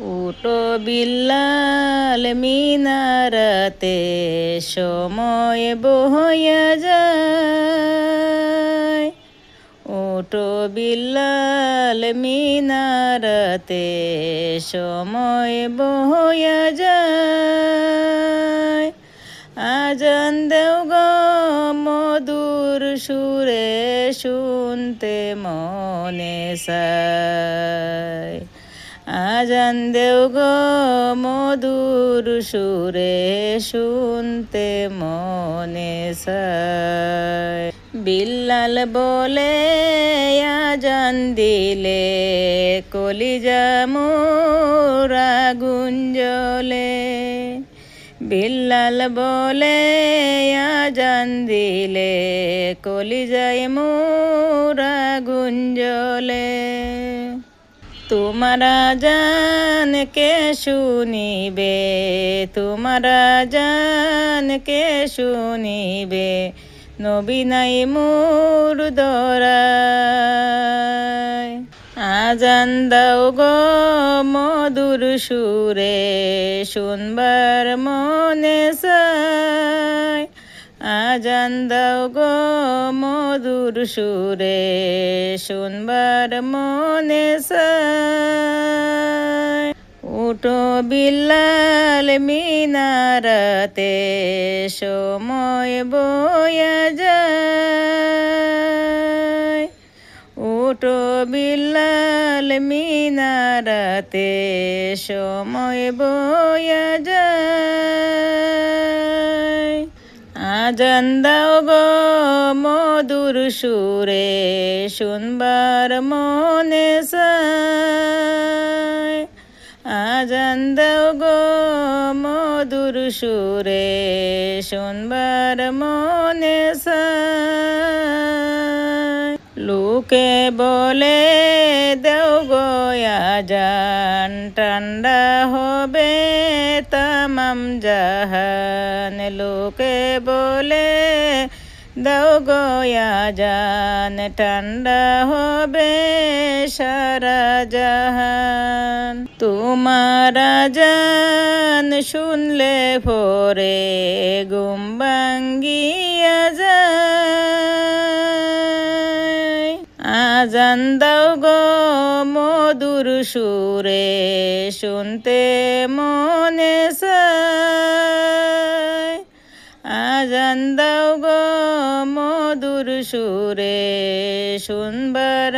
উটো বিল্লাল মিনারাতে সময় বহয়া যায়। উটো বিল্লাল মিনারাতে সময় বহয়া যায়। আজান দেও গো মধুর সুরে শুনতে মনে চায়। আজান দেও গো মধুর সুরে শুনতে মনে চায়। বিল্লাল বলে আজান দিলে কলিজা মোর আগুন জ্বলে। বিল্লাল বলে আজান দিলে কলিজায় মোর আগুন জ্বলে। তোমার আজান কে শুনিবে, তোমার আজান কে শুনিবে, নবী নাই মোর দরায়। আজান দাও গো মধুর সুরে শুনবার মনে চায়। আজান দাও গো মধুর সুরে শুনবার মনে চায়। উঠো বিল্লাল মিনারাতে সময় বয়া যায়। উঠো বিল্লাল মিনারাতে সময় বয়া যায়। আজান দাও গো মধুর সুরে শুনবার মনে চায়। আজান দাও গো মধুর সুরে শুনবার মনে চায়। লোকে বলে দেও গো আজান ঠান্ডা হবে তামাম জাহান। লোকে বলে দাও গো আজান ঠান্ডা হবে সারা জাহান। তোমার আজান শুনলে ভোরে ঘুম ভাঙ্গিয়া যায়। আজান দাও গো মধুর সুরে শুনতে মনে চায়। আজান দাও গো মধুর সুরে শুনবার